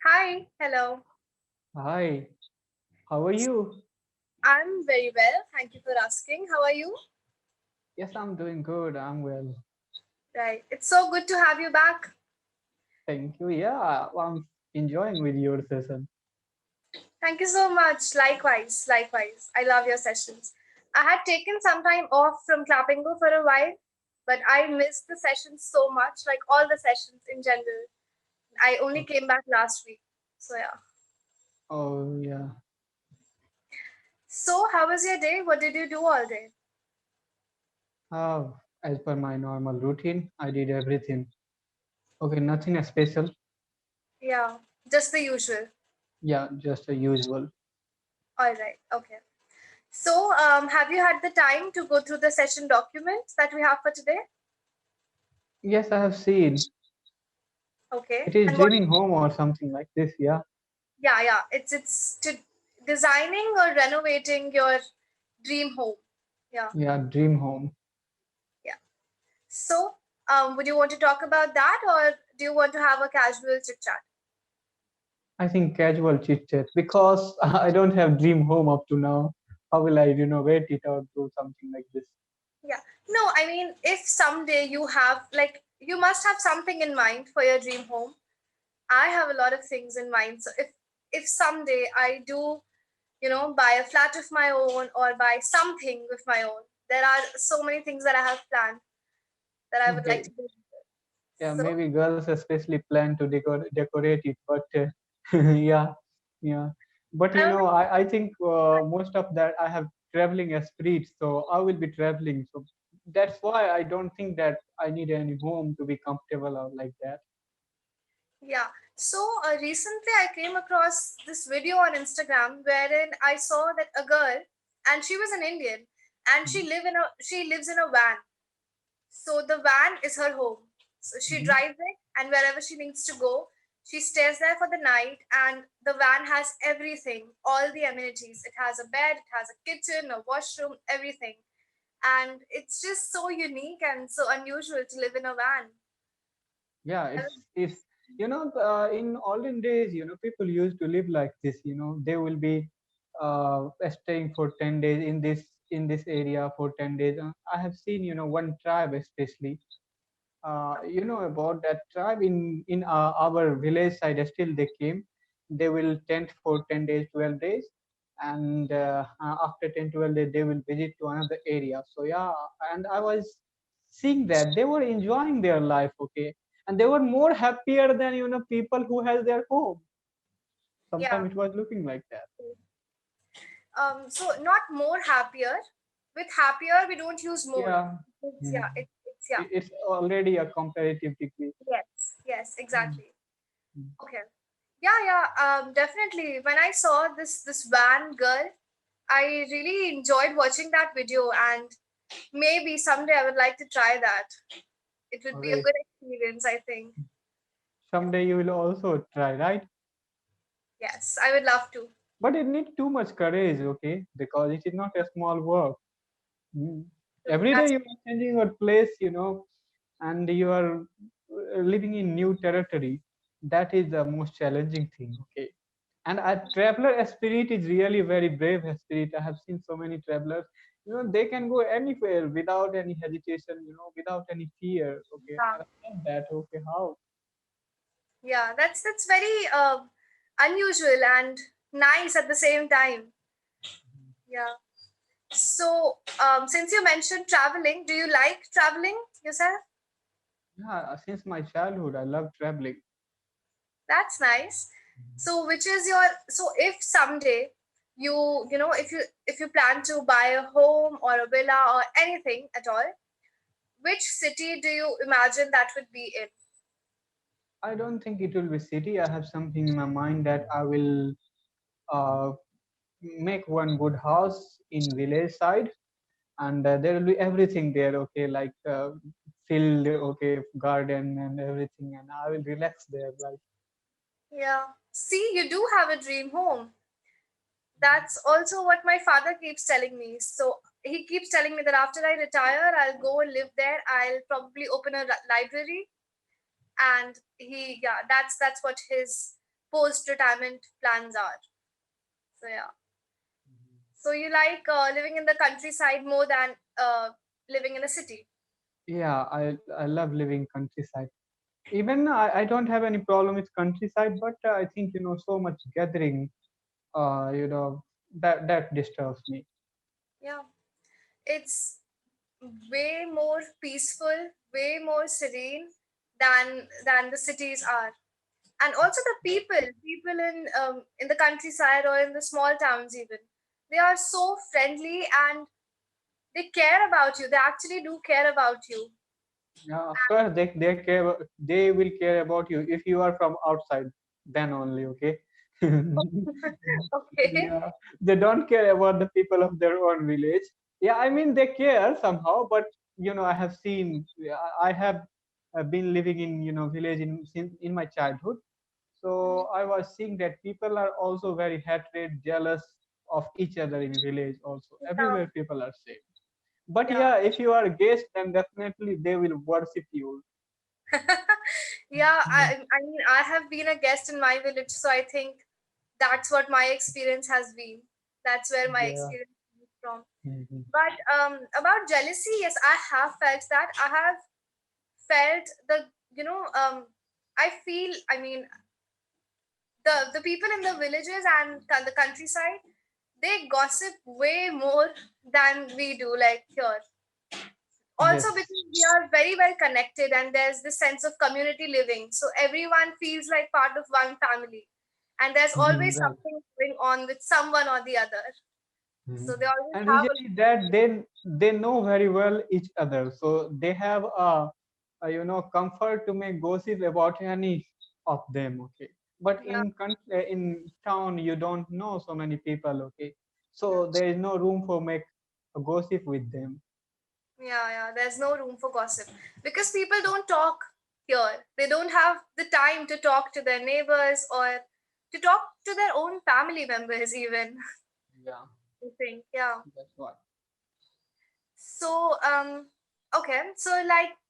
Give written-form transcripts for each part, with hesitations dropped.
Hi, hello. Hi, how are you? I'm very well. Thank you for asking. How are you? Yes, I'm doing good. I'm well. Right. It's so good to have you back. Thank you. Yeah, I'm enjoying with your session. Thank you so much. Likewise, likewise. I love your sessions. I had taken some time off from Clapingo for a while, but I missed the sessions so much, like all the sessions in general. I only Oh, came back last week. So, yeah. oh, yeah. So, how was your day? What did you do all day? As per my normal routine, I did everything. Okay, nothing special. Yeah, just the usual. Yeah, just a usual. All right. Okay. So, have you had the time to go through the session documents that we have for today? Yes, I have seen. Okay. It is And what? dreaming home or something like this. Yeah, Yeah, yeah. It's to designing or renovating your dream home. Yeah, yeah, dream home. yeah. So, would you want to talk about that, or do you want to have a casual chit chat? I think casual chit chat because I don't have dream home up to now. How will I renovate it or do something like this? Yeah. No, I mean, if someday you have like you must have something in mind for your dream home. I have a lot of things in mind. So if someday I do buy a flat of my own or buy something with my own. There are so many things that I have planned that I would like Okay. to do. Yeah, So, maybe girls especially plan to decorate it, but yeah, yeah. But I don't think, I think most of that I have traveling as spirit, so I will be traveling. So that's why I don't think that I need any home to be comfortable or like that. yeah. So, recently I came across this video on Instagram wherein I saw that a girl, and she was an Indian, and Mhm. she lives in a van. So the van is her home. So she Mhm. drives it, and wherever she needs to go, she stays there for the night. And the van has everything, all the amenities. It has a bed, it has a kitchen, a washroom, everything. And it's just so unique and so unusual to live in a van. Yeah, I it's in olden days, people used to live like this. They will be staying for 10 days in this area for 10 days. I have seen one tribe especially. About that tribe in our village side. Still, they came. They will tent for 10 days, 12 days, and after 10, 12 days, they will visit to another area. So yeah, and I was seeing that they were enjoying their life. Okay, and they were more happier than people who has their home. yeah. Sometimes it was looking like that. So not more happier. With happier, we don't use more. Yeah. It's, Mhm. yeah, it's yeah. It's already a comparative degree. Yes, yes, Mhm. exactly. Okay. Yeah, yeah, definitely. When I saw this van girl, I really enjoyed watching that video, and maybe someday I would like to try that. It would be a Okay. good experience, I think. Someday you will also try, right? Yes, I would love to. But it needs too much courage, okay? Because it is not a small work. Mm. Every day That's you are changing your place, and you are living in new territory. That is the most challenging thing, okay? And a traveler spirit is really very brave spirit. I have seen so many travelers, they can go anywhere without any hesitation, without any fear, okay? yeah, I love that, okay? How? yeah. That's very unusual and nice at the same time. Yeah. So, since you mentioned traveling, do you like traveling yourself? Yeah, since my childhood, I love traveling. That's nice. So, which is your so if someday if you plan to buy a home or a villa or anything at all, which city do you imagine that would be in? I don't think it will be city. I have something in my mind that I will uh, make one good house in village side, and there will be everything there. Okay, like field, okay, garden and everything, and I will relax there. Like, Yeah. See, you do have a dream home. That's also what my father keeps telling me. So he keeps telling me that after I retire, I'll go and live there. I'll probably open a library, and he, yeah, that's what his post retirement plans are. So yeah. So you like living in the countryside more than living in a city? Yeah, I love living countryside. Even I don't have any problem with countryside, but I think so much gathering, that disturbs me. Yeah, it's way more peaceful, way more serene than the cities are. And also the people in the countryside or in the small towns even, they are so friendly and they care about you. They actually do care about you. Yeah, of course they care. They will care about you if you are from outside. Then only, okay. Okay. Yeah, they don't care about the people of their own village. Yeah, I mean they care somehow, but I have seen. I have been living in village in my childhood. So I was seeing that people are also very hatred, jealous of each other in village. Also, Yeah, everywhere people are same. But yeah. yeah, if you are a guest, then definitely they will worship you. Yeah, Mhm. I mean, I have been a guest in my village, so I think that's what my experience has been. That's where my Yeah. experience is from. Mhm. But about jealousy, yes, I have felt that. I have felt the, I feel, I mean, the people in the villages and the countryside, they gossip way more than we do, like here. Also Yes. because we are very well connected and there's this sense of community living, so everyone feels like part of one family, and there's Mhm, always right. something going on with someone or the other, Mhm. so they always And have a usually that they know very well each other, so they have comfort to make gossip about any of them. Okay, but yeah, in town you don't know so many people. Okay, yeah, so there is no room for make a gossip with them. yeah, there's no room for gossip because people don't talk here. They don't have the time to talk to their neighbors or to talk to their own family members even. Yeah, I think, yeah. that's what. So, okay. So,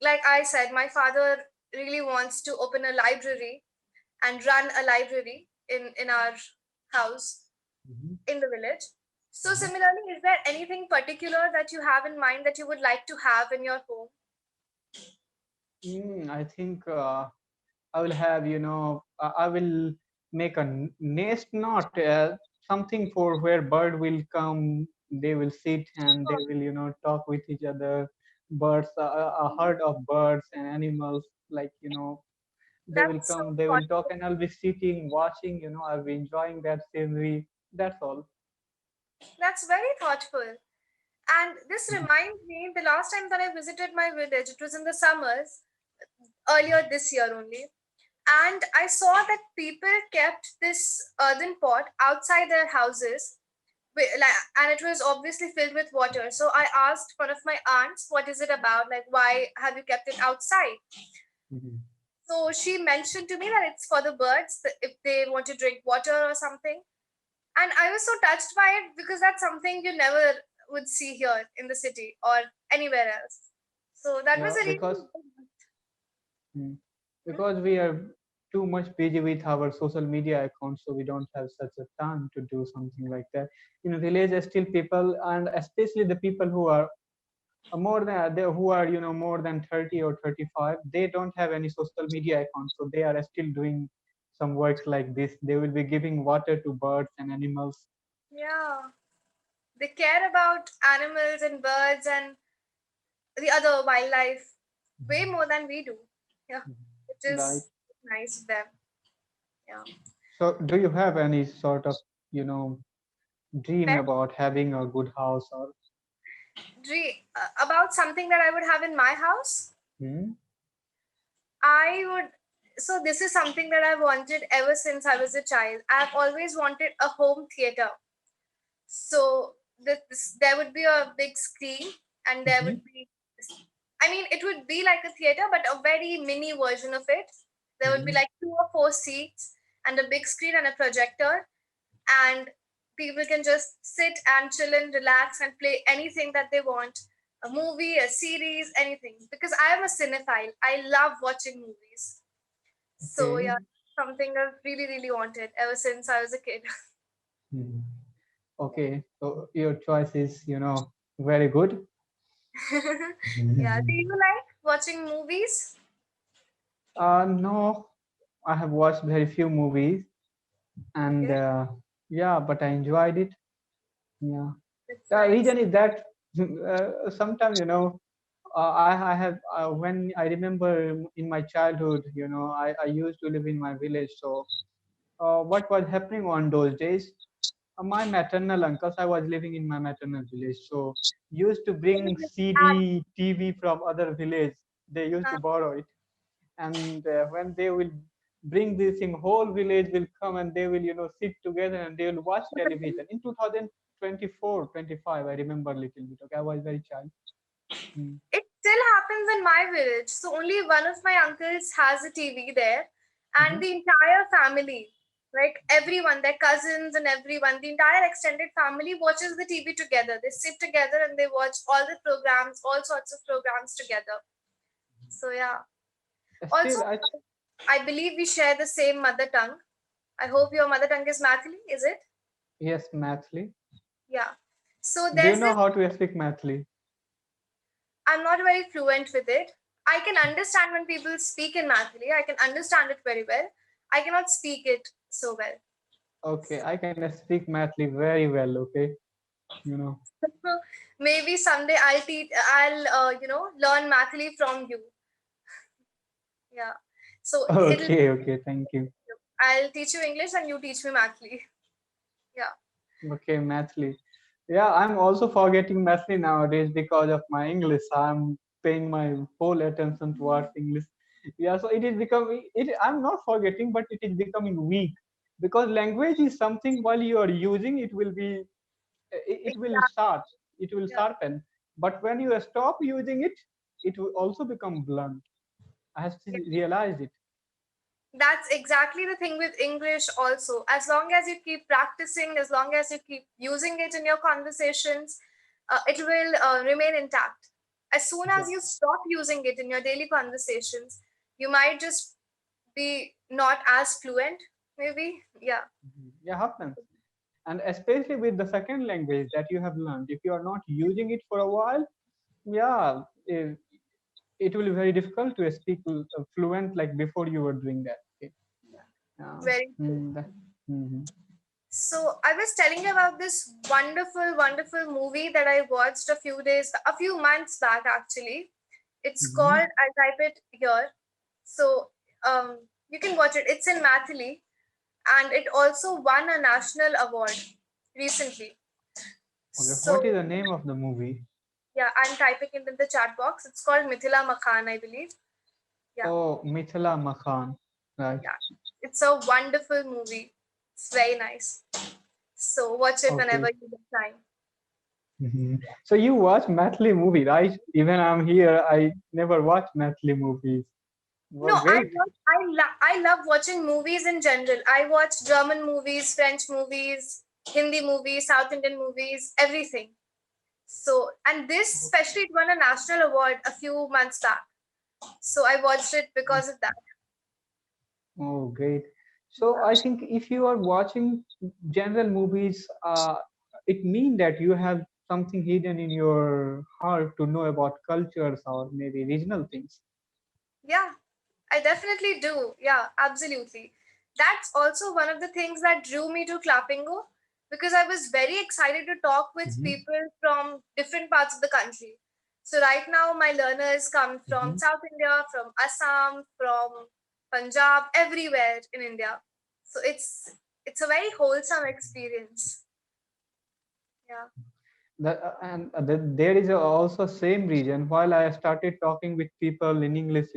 like I said, my father really wants to open a library and run a library in our house Mhm. in the village. So, Mhm. similarly, is there anything particular that you have in mind that you would like to have in your home? I think I will have, I will make a nest, not something for where bird will come, they will sit and they Oh, will, talk with each other. Birds, a herd of birds and animals, like, they will that's so come, they will talk, thoughtful. and I'll be sitting, watching, I'll be enjoying that scenery. That's all. That's very thoughtful. And this Mhm. reminds me, the last time that I visited my village, it was in the summers, earlier this year only. And I saw that people kept this earthen pot outside their houses, and it was obviously filled with water. So I asked one of my aunts, "What is it about? Like, why have you kept it outside?" Mhm. So she mentioned to me that it's for the birds, if they want to drink water or something. And I was so touched by it because that's something you never would see here in the city or anywhere else. So that was Yeah, a reason. mm, because we are too much busy with our social media accounts, so we don't have such a time to do something like that. In village, still people, and especially the people who are who are more than 30 or 35, they don't have any social media accounts, so they are still doing some works like this. They will be giving water to birds and animals. Yeah, they care about animals and birds and the other wildlife way more than we do. Yeah, it Right. is nice of them. Yeah. So, do you have any sort of you know dream Pet about having a good house or? about something that I would have in my house. Hmm? I would. So this is something that I've wanted ever since I was a child. I've always wanted a home theater. So there would be a big screen, and there Hmm. would be. I mean, it would be like a theater, but a very mini version of it. There would be Hmm. like 2 or 4 seats and a big screen and a projector, and people can just sit and chill and relax and play anything that they want, a movie, a series, anything, because I am a cinephile. I love watching movies. So Okay. yeah, something I've really, really wanted ever since I was a kid. Mhm. Okay, so your choice is, very good. Yeah. Do Mhm. you like watching movies? No, I have watched very few movies, and Okay, yeah, but I enjoyed it. Yeah, that's the nice. reason is that sometimes, I have when I remember in my childhood, I used to live in my village. So what was happening on those days? My maternal uncles, I was living in my maternal village, so used to bring CD, TV from other village. They used to borrow it, and when they will bring this thing, whole village will come and they will, sit together and they will watch television. In 2024, 25, I remember a little bit. Okay, I was very child. Mm. It still happens in my village. So only one of my uncles has a TV there, and Mhm. the entire family, like everyone, their cousins and everyone, the entire extended family watches the TV together. They sit together and they watch all the programs, all sorts of programs together. So yeah. Also, Still, I I believe we share the same mother tongue. I hope your mother tongue is Mathili, is it? yes, Mathli. Yeah. So Do you there's know this, how to speak Mathli? I'm not very fluent with it. I can understand when people speak in Mathili. I can understand it very well. I cannot speak it so well. Okay, I can speak Mathli very well. Okay, you know. Maybe someday I'll teach. I'll learn Mathili from you. Yeah. So it'll. Okay, okay, thank you. I'll teach you English and you teach me Mathili. Yeah. Okay, Mathli. Yeah, I'm also forgetting Mathli nowadays because of my English. I'm paying my whole attention towards English. Yeah, so it is becoming it. I'm not forgetting, but it is becoming weak because language is something while you are using it will be it will Exactly. sharp, it will Yeah. sharpen. But when you stop using it, it will also become blunt. I have Yeah. realized it. That's exactly the thing with English also. As long as you keep practicing, as long as you keep using it in your conversations, it will remain intact. As soon as Yeah. you stop using it in your daily conversations, you might just be not as fluent, maybe. Yeah. Yeah, happens. And especially with the second language that you have learned, if you are not using it for a while, yeah, it will be very difficult to speak fluent like before you were doing that. Okay. Yeah. Very true. Mhm. So I was telling you about this wonderful, wonderful movie that I watched a few months back actually. It's called, Mhm. I'll type it here. So you can watch it. It's in Mathili, and it also won a national award recently. Okay, So what is the name of the movie? yeah, I'm typing it in the chat box. It's called Mithila Makhan, I believe. Yeah, Oh, Mithila Makhan. Right. yeah. It's a wonderful movie. It's very nice. So watch it whenever Okay. you get time. So you watch Mathli movie, right? Even I'm here, I never watch Mathli movies. No, Well, great. I love watching movies in general. I watch German movies, French movies, Hindi movies, South Indian movies, everything. So, and this especially it won a national award a few months back. So I watched it because of that. Oh, great. So Yeah. I think if you are watching general movies, it means that you have something hidden in your heart to know about cultures or maybe regional things. Yeah, I definitely do. Yeah, absolutely. That's also one of the things that drew me to Clapingo because I was very excited to talk with Mhm. people from different parts of the country. So right now my learners come from Mhm. South India, from Assam, from Punjab, everywhere in India. So it's a very wholesome experience. Yeah. There is also same reason. While I started talking with people in English,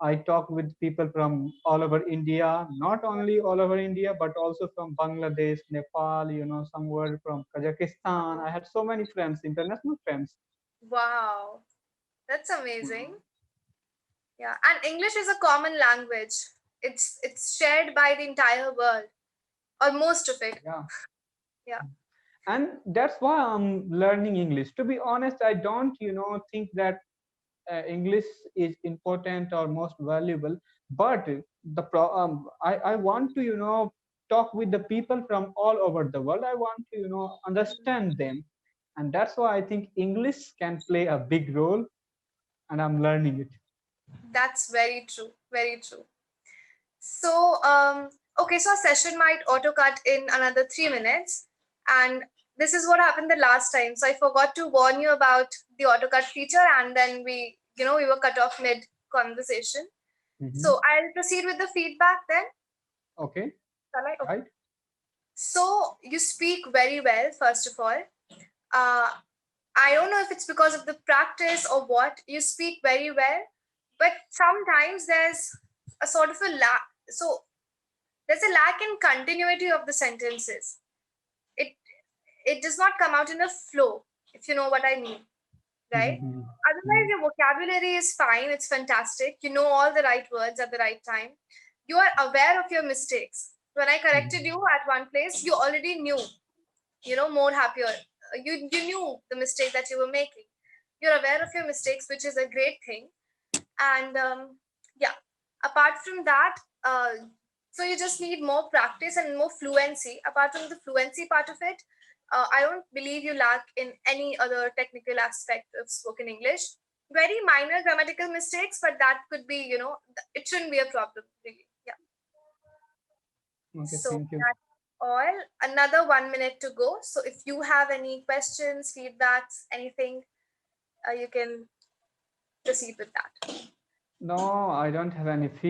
I talk with people from all over India, not only all over India, but also from Bangladesh, Nepal, somewhere from Kazakhstan. I had so many friends, international friends. Wow. That's amazing. Yeah, and English is a common language. It's shared by the entire world or most of it. Yeah. Yeah, And that's why I'm learning English. To be honest, I don't, think that English is important or most valuable, but I want to talk with the people from all over the world. I want to understand them, and that's why I think English can play a big role, and I'm learning it. That's very true. Very true. So, okay, so a session might auto cut in another 3 minutes. And this is what happened the last time. So I forgot to warn you about the auto cut feature, and then we were cut off mid conversation. Hmm. So I'll proceed with the feedback then. Okay. Shall I? Okay. Right. So you speak very well, first of all. Uh, I don't know if it's because of the practice or what. You speak very well, but sometimes there's a sort of a lack. So there's a lack in continuity of the sentences. It it does not come out in a flow, if you know what I mean, right? Hmm. Otherwise, your vocabulary is fine. It's fantastic. You know all the right words at the right time. You are aware of your mistakes. When I corrected you at one place, you already knew, more happier. You knew the mistake that you were making. You're aware of your mistakes, which is a great thing. And yeah, apart from that, so you just need more practice and more fluency. Apart from the fluency part of it, I don't believe you lack in any other technical aspect of spoken English. Very minor grammatical mistakes, but that could be, it shouldn't be a problem really. Yeah. Okay. So Thank you. that's all. Another 1 minute to go. So if you have any questions, feedbacks, anything, you can proceed with that. No, I don't have any